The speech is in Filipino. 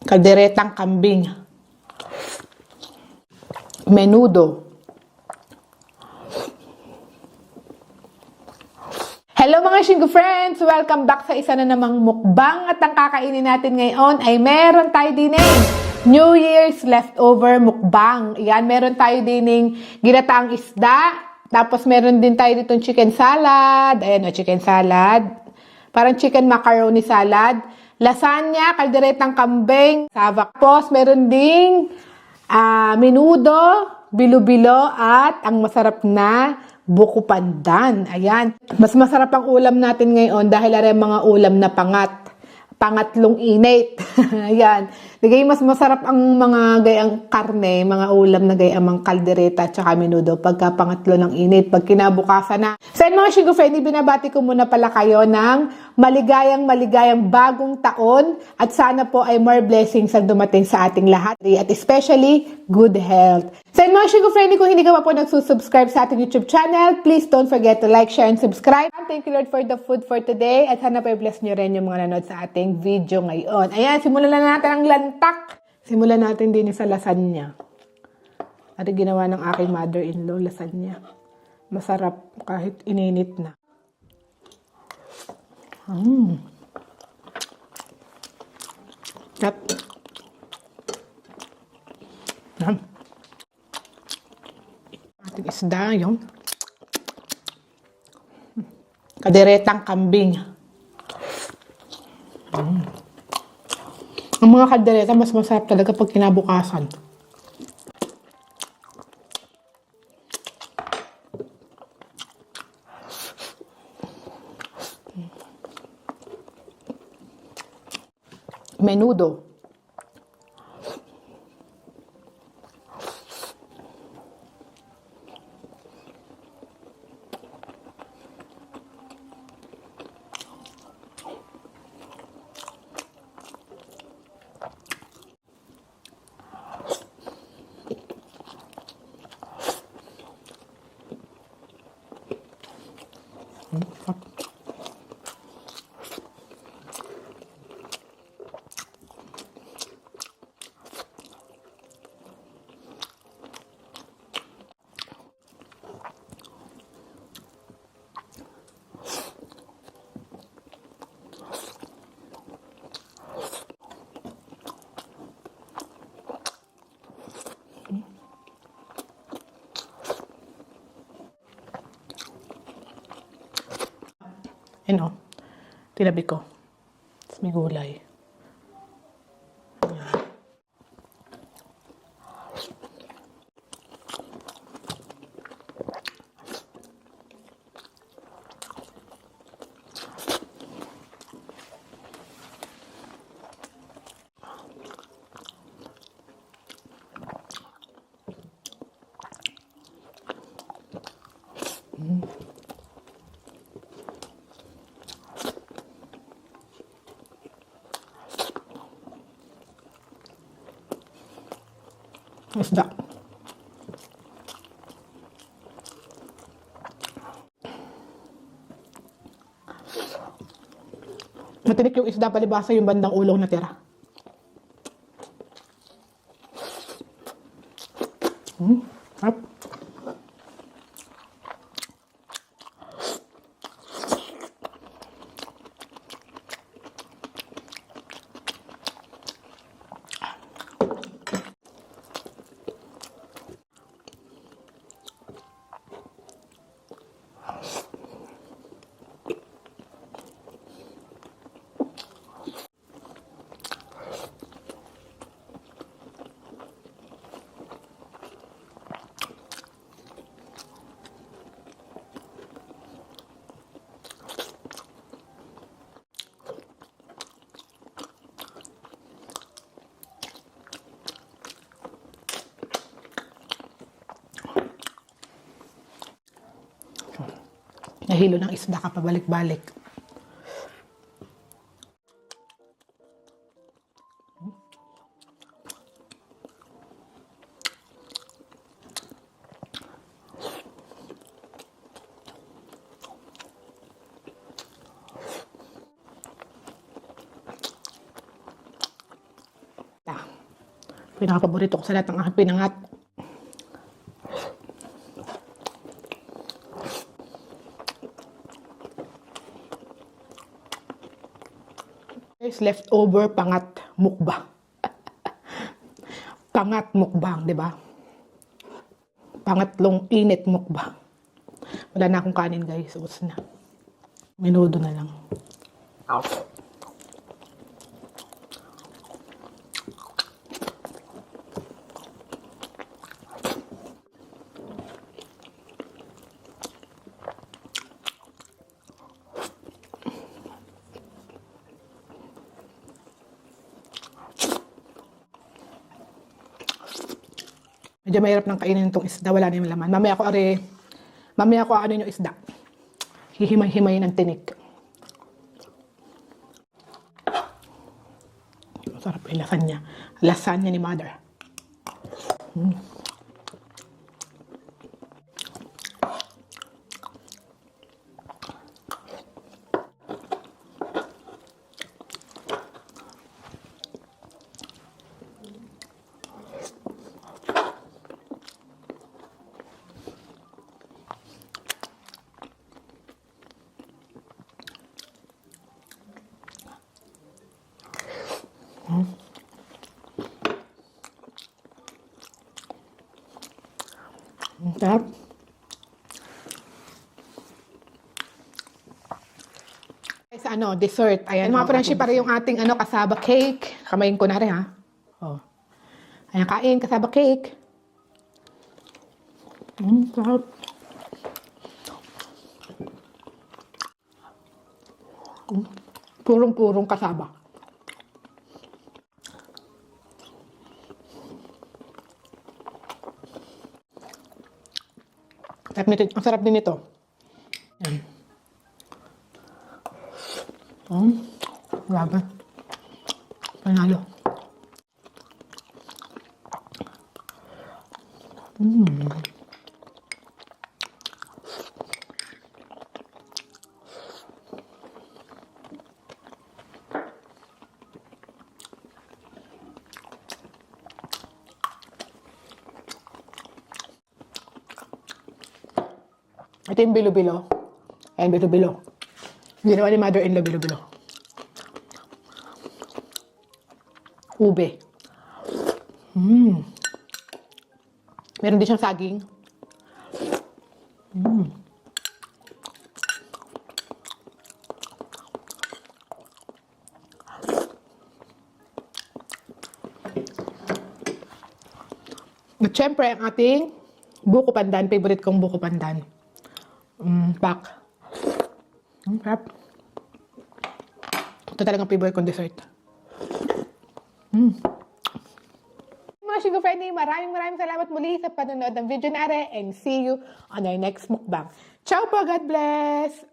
Kalderetang kambing. Menudo. Hello mga Shingo friends! Welcome back sa isa na namang mukbang at ang kakainin natin ngayon ay meron tayo dining New Year's leftover mukbang. Yan, meron tayo dining ginataang isda, tapos meron din tayo ditong chicken salad. Ayan o, chicken salad. Parang chicken macaroni salad. Lasagna, kalderetang kambing, tapos meron ding menudo, bilo-bilo at ang masarap na buko pandan. Ayan. Mas masarap ang ulam natin ngayon dahil are mga ulam na pangatlong init. Ayan. Digay mas masarap ang mga gayang karne, mga ulam na gayang kaldereta at saka menudo pagka pangatlo ng init, pag kinabukasan na. So mga Shingo friend, binabati ko muna pala kayo ng maligayang bagong taon at sana po ay more blessings ang dumating sa ating lahat at especially good health. So mga Shingo friend, kung hindi ka pa po nagsusubscribe sa ating YouTube channel, please don't forget to like, share, and subscribe. Thank you Lord for the food for today at sana pa bless nyo rin yung mga nanood sa ating video ngayon. Ayan, simulan na natin ang lantak. Simulan natin din sa lasagna. At ginawa ng aking mother-in-law, lasagna. Masarap kahit ininit na. Tap. Ating isda, yung kalderetang kambing. Ang mga kaldereta, mas masarap talaga pag kinabukasan. Menudo. Yan o, tinabi ko. Tapos may gulay. Isda. Matinik yung isda, palibasa yung bandang ulong natira. Sarap. Nahilo ng isda ka pabalik-balik. Pinaka-paborito ko sa lahat ng aking pinangat. Guys, leftover pangat mukbang. Pangat mukbang, di ba? Pangatlong init mukbang. Wala na akong kanin, guys. Ubus na. Menudo na lang. Medyo mahirap nang kainin itong isda. Wala na yung laman. Mamaya ko ano yung isda. Hihimay-himay ng tinik. Sarap yung lasagna. Lasagna ni Mother. Sarap. Sa dessert. Ayan, mga friendship, para yung ating kasaba cake. Kamayin ko na rin, ha. Oh. Ayan, kain, kasaba cake. Sarap. Purong-purong kasaba. Ang sarap din ito. Yan. Grabe. Panalo. Ito yung bilo-bilo. Ayan, bilo-bilo. Ginawa ni mother-in-law bilo-bilo. Ube. Meron din siyang saging. At syempre, ang ating buko pandan. Favorite kong buko pandan. Pak. Sarap. Ito talagang favorite kong dessert. Mga Sugar Friday, maraming salamat muli sa panonood ng video natin and see you on our next mukbang. Ciao po, God bless!